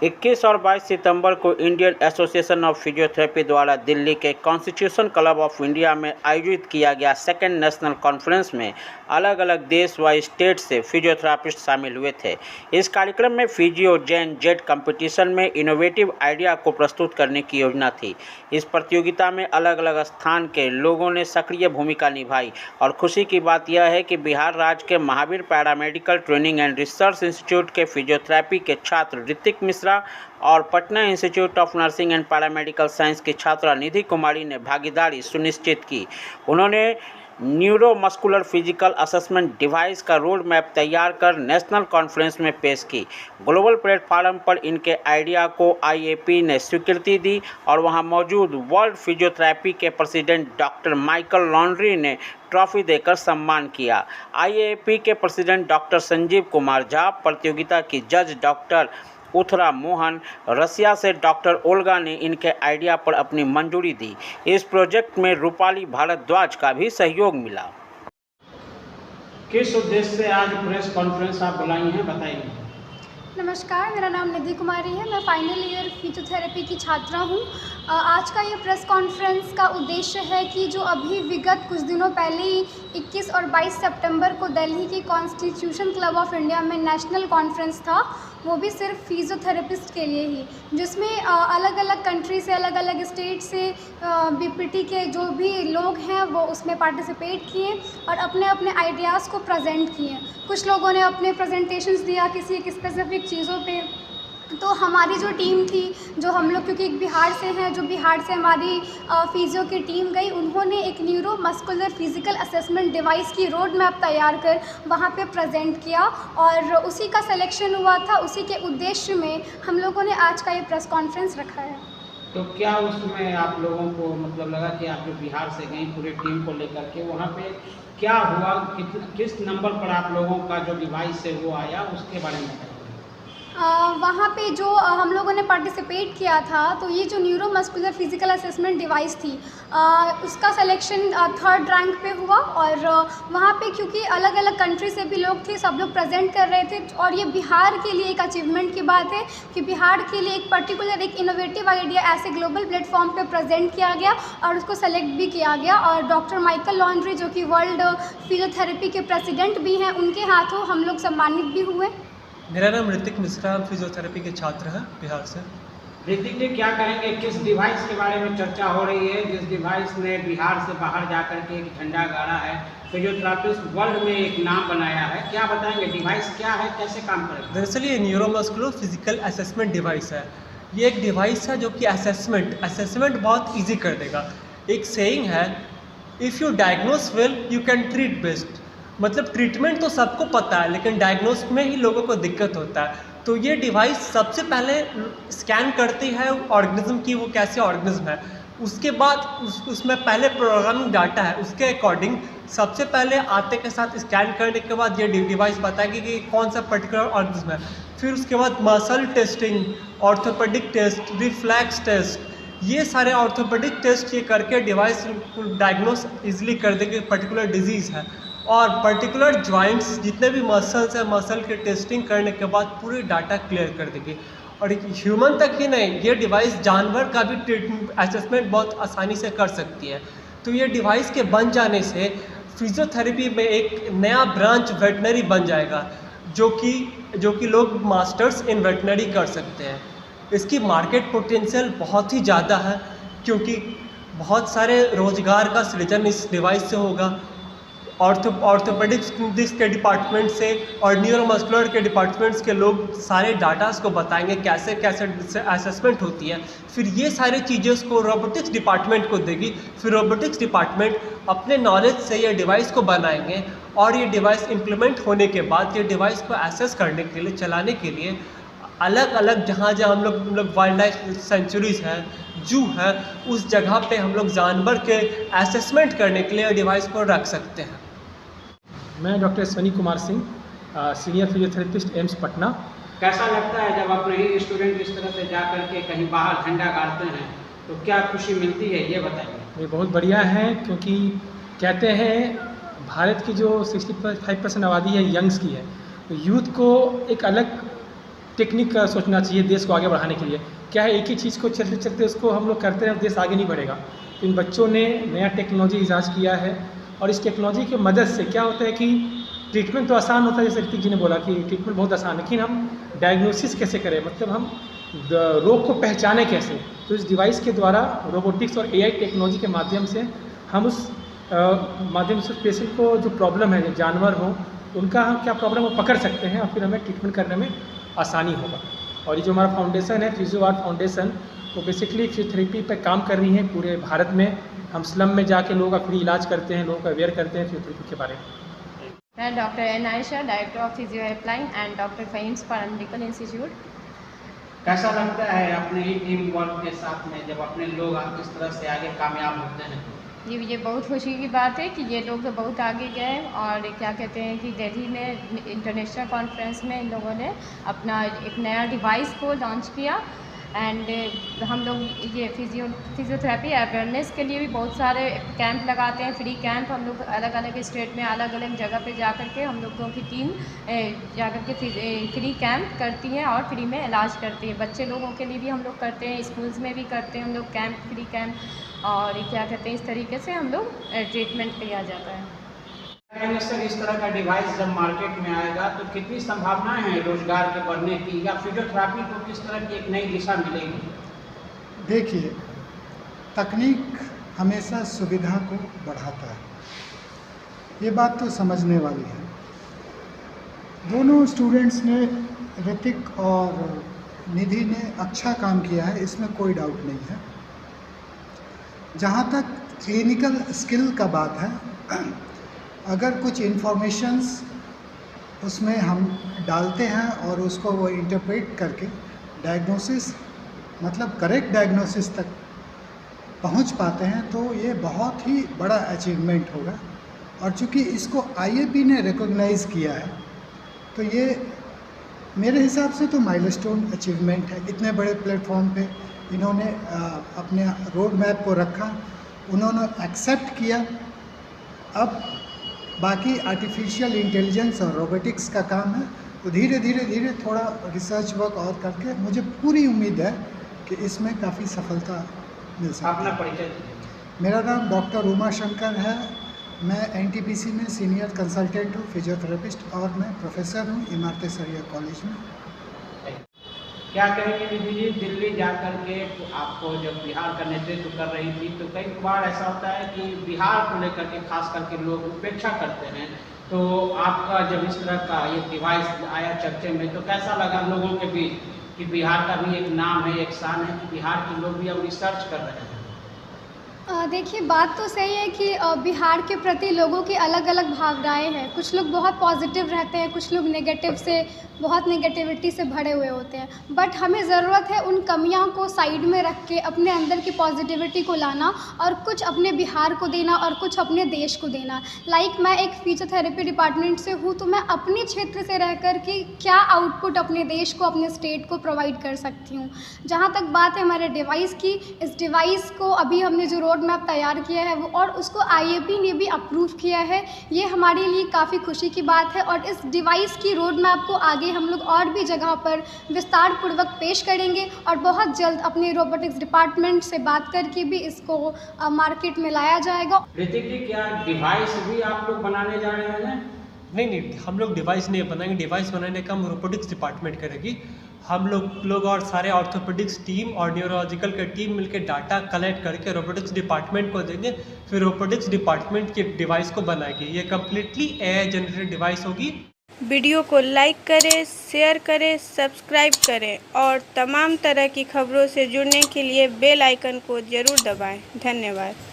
21 और 22 सितंबर को Indian association of physiotherapy द्वारा दिल्ली के कॉन्स्टिट्यूशन क्लब ऑफ इंडिया में आयोजित किया गया सेकेंड नेशनल कॉन्फ्रेंस में अलग अलग देश व स्टेट से फिजियोथेरापिस्ट शामिल हुए थे। इस कार्यक्रम में फिजियो जेन जेड कंपटीशन में इनोवेटिव आइडिया को प्रस्तुत करने की योजना थी। इस प्रतियोगिता में अलग अलग स्थान के लोगों ने सक्रिय भूमिका निभाई और खुशी की बात यह है कि बिहार राज्य के Mahavir paramedical training and research institute के फिजियोथेरेपी के छात्र ऋतिक मिश्रा और Patna institute of nursing and paramedical science की छात्रा निधि कुमारी ने भागीदारी सुनिश्चित की। उन्होंने न्यूरोमस्कुलर फिजिकल असेसमेंट डिवाइस का रोड मैप तैयार कर नेशनल कॉन्फ्रेंस में पेश की। ग्लोबल प्लेटफार्म पर इनके आइडिया को आईएपी ने स्वीकृति दी और वहां मौजूद वर्ल्ड फिजियोथेरेपी के प्रेसिडेंट डॉक्टर माइकल लॉन्ड्री ने ट्रॉफी देकर सम्मान किया। आईएपी के प्रेसिडेंट डॉक्टर संजीव कुमार झा, प्रतियोगिता की जज डॉक्टर उत्तरा मोहन, रसिया से डॉक्टर ओल्गा ने इनके आइडिया पर अपनी मंजूरी दी। इस प्रोजेक्ट में रूपाली भारद्वाज का भी सहयोग मिला। किस उद्देश्य से आज प्रेस कॉन्फ्रेंस आप बुलाई हैं, बताइए। नमस्कार, मेरा नाम निधि कुमारी है। मैं फाइनल ईयर फिजियोथेरेपी की छात्रा हूँ। आज का ये प्रेस कॉन्फ्रेंस का उद्देश्य है कि जो अभी विगत कुछ दिनों पहले ही 21 और 22 सितंबर को दिल्ली के कॉन्स्टिट्यूशन क्लब ऑफ इंडिया में नेशनल कॉन्फ्रेंस था, वो भी सिर्फ फिजियोथेरेपिस्ट के लिए ही, जिसमें अलग अलग कंट्री से, अलग अलग स्टेट से बीपीटी के जो भी लोग हैं वो उसमें पार्टिसिपेट किए और अपने अपने आइडियाज़ को प्रेजेंट किए। कुछ लोगों ने अपने प्रेजेंटेशंस दिया किसी एक स्पेसिफिक चीज़ों पे। तो हमारी जो टीम थी, जो हम लोग क्योंकि बिहार से हैं, जो बिहार से हमारी फिजियो की टीम गई, उन्होंने एक neuro muscular physical assessment device की रोड मैप तैयार कर वहाँ पे प्रेजेंट किया और उसी का सिलेक्शन हुआ था। उसी के उद्देश्य में हम लोगों ने आज का ये प्रेस कॉन्फ्रेंस रखा है। तो क्या उसमें आप लोगों को मतलब लगा कि आप जो बिहार से गई पूरी टीम को लेकर के, वहाँ पे क्या हुआ, किस नंबर पर आप लोगों का जो डिवाइस है वो आया, उसके बारे में बताइए। वहाँ पे जो हम लोगों ने पार्टिसिपेट किया था, तो ये जो न्यूरोमस्कुलर फिजिकल असेसमेंट डिवाइस थी, उसका सिलेक्शन 3rd रैंक पे हुआ। और वहाँ पे क्योंकि अलग अलग कंट्री से भी लोग थे, सब लोग प्रेजेंट कर रहे थे और ये बिहार के लिए एक अचीवमेंट की बात है कि बिहार के लिए एक पर्टिकुलर एक इनोवेटिव आइडिया ऐसे ग्लोबल प्लेटफॉर्म पे प्रेजेंट किया गया और उसको सेलेक्ट भी किया गया। और डॉक्टर माइकल लॉन्ड्री जो कि वर्ल्ड फिजियोथेरेपी के प्रेसिडेंट भी हैं, उनके हाथों हम लोग सम्मानित भी हुए। मेरा नाम ऋतिक मिश्रा, फिजियोथेरेपी के छात्र हैं बिहार से। ऋतिक जी, क्या कहेंगे, किस डिवाइस के बारे में चर्चा हो रही है जिस डिवाइस ने बिहार से बाहर जाकर के एक झंडा गाड़ा है, फिजियोथेरापिस्ट वर्ल्ड में एक नाम बनाया है, क्या बताएंगे, डिवाइस क्या है, कैसे काम करेगा? दरअसल ये न्यूरोमस्कुलर फिजिकल असेसमेंट डिवाइस है। ये एक डिवाइस है जो कि असेसमेंट बहुत ईजी कर देगा। एक सेइंग है, if you diagnose well you can treat best. मतलब ट्रीटमेंट तो सबको पता है, लेकिन डायग्नोस में ही लोगों को दिक्कत होता है। तो ये डिवाइस सबसे पहले स्कैन करती है ऑर्गेनिज्म की, वो कैसे ऑर्गेनिज्म है। उसके बाद उसमें पहले प्रोग्रामिंग डाटा है, उसके अकॉर्डिंग सबसे पहले आते के साथ स्कैन करने के बाद ये डिवाइस बताएगी कि कौन सा पर्टिकुलर ऑर्गेनिज्म है। फिर उसके बाद muscle testing, orthopaedic test, reflex test, ये सारे ऑर्थोपेडिक टेस्ट ये करके डिवाइस डायग्नोस ईजिली कर देगी पर्टिकुलर डिजीज़ है। और पर्टिकुलर जॉइंट्स जितने भी मसल्स हैं, मसल के टेस्टिंग करने के बाद पूरी डाटा क्लियर कर देगी। और ह्यूमन तक ही नहीं, ये डिवाइस जानवर का भी ट्रीटमेंट असेसमेंट बहुत आसानी से कर सकती है। तो ये डिवाइस के बन जाने से फिजियोथेरेपी में एक नया ब्रांच वेटनरी बन जाएगा, जो कि लोग मास्टर्स इन वेटनरी कर सकते हैं। इसकी मार्केट पोटेंशियल बहुत ही ज़्यादा है, क्योंकि बहुत सारे रोज़गार का सृजन इस डिवाइस से होगा। ऑर्थोपेडिक्स के डिपार्टमेंट से और न्यूरोमस्कुलर के डिपार्टमेंट्स के लोग सारे डाटास को बताएंगे कैसे कैसे असेसमेंट होती है। फिर ये सारी चीज़ें उसको रोबोटिक्स डिपार्टमेंट को देगी। फिर रोबोटिक्स डिपार्टमेंट अपने नॉलेज से ये डिवाइस को बनाएंगे और ये डिवाइस इम्प्लीमेंट होने के बाद ये डिवाइस को एसेस करने के लिए, चलाने के लिए अलग अलग जहाँ हम लोग वाइल्ड लाइफ सेंचुरीज़ हैं, जू है, उस जगह पे हम लोग जानवर के असेसमेंट करने के लिए डिवाइस को रख सकते हैं। मैं doctor Ashwini Kumar Singh, senior physiotherapist AIIMS Patna. कैसा लगता है जब अपने ही स्टूडेंट इस तरह से जा करके कहीं बाहर झंडा गाड़ते हैं, तो क्या खुशी मिलती है, ये बताइए। ये बहुत बढ़िया है, क्योंकि कहते हैं भारत की जो 65% आबादी है यंग्स की है, तो यूथ को एक अलग टेक्निक का सोचना चाहिए देश को आगे बढ़ाने के लिए। क्या है, एक ही चीज़ को चलते चलते उसको हम लोग करते हैं, देश आगे नहीं बढ़ेगा। तो इन बच्चों ने नया टेक्नोलॉजी ईजाद किया है और इस टेक्नोलॉजी की मदद से क्या होता है कि ट्रीटमेंट तो आसान होता है, जैसे ऋतिक जी ने बोला कि ट्रीटमेंट बहुत आसान है, लेकिन हम डायग्नोसिस कैसे करें, मतलब हम रोग को पहचाने कैसे। तो इस डिवाइस के द्वारा रोबोटिक्स और AI टेक्नोलॉजी के माध्यम से हम उस माध्यम से पेशेंट को जो प्रॉब्लम है, जो जानवर हो उनका हम क्या प्रॉब्लम वो पकड़ सकते हैं और फिर हमें ट्रीटमेंट करने में आसानी होगा। और ये जो हमारा फाउंडेशन है फिजियोआर्ट फाउंडेशन, वो बेसिकली फिजियोथेरेपी पे काम कर रही है पूरे भारत में। हम स्लम में जाके लोगों का फ्री इलाज करते हैं, लोगों का अवेयर करते हैं फिजियोथेरेपी के बारे में। मैं doctor N Ayesha, director of physio helpline and doctor Faheem's paramedical institute. कैसा लगता है अपने ही टीम वर्क के साथ में जब अपने लोग इस तरह से आगे कामयाब होते हैं? ये बहुत खुशी की बात है कि ये लोग तो बहुत आगे गए और क्या कहते हैं कि दिल्ली में इंटरनेशनल कॉन्फ्रेंस में इन लोगों ने अपना एक नया डिवाइस को लॉन्च किया। एंड हम लोग ये फिजियोथेरेपी अवेयरनेस के लिए भी बहुत सारे कैंप लगाते हैं, फ्री कैंप। हम लोग अलग अलग स्टेट में अलग अलग जगह पे जा कर के हम लोगों की टीम जा कर के फ्री कैंप करती है और फ्री में इलाज करती है। बच्चे लोगों के लिए भी हम लोग करते हैं, स्कूल्स में भी करते हैं हम लोग कैंप, फ्री कैंप। और क्या कहते हैं, इस तरीके से हम लोग ट्रीटमेंट किया जाता है। सर, इस तरह का डिवाइस जब मार्केट में आएगा तो कितनी संभावनाएं हैं रोजगार के बढ़ने की, या फिजियोथेरेपी को किस तरह की एक नई दिशा मिलेगी? देखिए, तकनीक हमेशा सुविधा को बढ़ाता है, ये बात तो समझने वाली है। दोनों स्टूडेंट्स ने, ऋतिक और निधि ने अच्छा काम किया है, इसमें कोई डाउट नहीं है। जहाँ तक क्लिनिकल स्किल का बात है, अगर कुछ इन्फॉर्मेशंस उसमें हम डालते हैं और उसको वो इंटरप्रेट करके डायग्नोसिस, मतलब करेक्ट डायग्नोसिस तक पहुंच पाते हैं, तो ये बहुत ही बड़ा अचीवमेंट होगा। और चूँकि इसको IAP ने रिकॉग्नाइज़ किया है, तो ये मेरे हिसाब से तो माइलस्टोन अचीवमेंट है। इतने बड़े प्लेटफॉर्म पे इन्होंने अपने रोड मैप को रखा, उन्होंने एक्सेप्ट किया। अब बाकी आर्टिफिशियल इंटेलिजेंस और रोबोटिक्स का काम है, तो धीरे धीरे थोड़ा रिसर्च वर्क और करके मुझे पूरी उम्मीद है कि इसमें काफ़ी सफलता मिल सकती है। अपना परिचय? मेरा नाम डॉक्टर उमा शंकर है। मैं NTPC में सीनियर कंसल्टेंट हूँ, फिजियोथेरेपिस्ट, और मैं प्रोफेसर हूँ इमारत सरिया कॉलेज में। क्या कहेंगे निधि जी, दिल्ली जाकर के आपको जब बिहार का नेतृत्व कर रही थी तो कई बार ऐसा होता है कि बिहार को लेकर के खास करके लोग उपेक्षा करते हैं, तो आपका जब इस तरह का ये डिवाइस आया चर्चे में तो कैसा लगा लोगों के बीच कि बिहार का भी एक नाम है, एक शान है कि बिहार के लोग भी अब रिसर्च कर रहे हैं? देखिए, बात तो सही है कि बिहार के प्रति लोगों की अलग अलग भावनाएं हैं। कुछ लोग बहुत पॉजिटिव रहते हैं, कुछ लोग नेगेटिव से, बहुत नेगेटिविटी से भरे हुए होते हैं। बट हमें ज़रूरत है उन कमियां को साइड में रख के अपने अंदर की पॉजिटिविटी को लाना और कुछ अपने बिहार को देना और कुछ अपने देश को देना। मैं एक फिजियोथेरेपी डिपार्टमेंट से हूँ, तो मैं अपने क्षेत्र से रह कर के क्या आउटपुट अपने देश को, अपने स्टेट को प्रोवाइड कर सकती हूँ। जहाँ तक बात है हमारे डिवाइस की, इस डिवाइस को अभी हमने जो रोड मैप तैयार किया है वो, और उसको IAP ने भी अप्रूव किया है, ये हमारे लिए काफ़ी खुशी की बात है। और इस डिवाइस की रोड मैप को आगे हम लोग और भी जगह पर विस्तार पूर्वक पेश करेंगे और बहुत जल्द अपने रोबोटिक्स डिपार्टमेंट से बात करके भी इसको मार्केट में लाया जाएगा। ऋतिक जी, क्या डिवाइस भी आप लोग बनाने जा रहे हैं? नहीं, हम लोग डिवाइस नहीं बनाएंगे। डिवाइस बनाने का हम रोबोटिक्स डिपार्टमेंट करेगी। हम लोग और सारे ऑर्थोपेडिक्स टीम और न्यूरोलॉजिकल के टीम मिलकर डाटा कलेक्ट करके रोबोटिक्स डिपार्टमेंट को देंगे, फिर रोबोटिक्स डिपार्टमेंट के डिवाइस को बनाएगी। ये कम्प्लीटली AI जनरेटेड डिवाइस होगी। वीडियो को लाइक करें, शेयर करें, सब्सक्राइब करें और तमाम तरह की खबरों से जुड़ने के लिए बेल आइकन को ज़रूर दबाएं। धन्यवाद।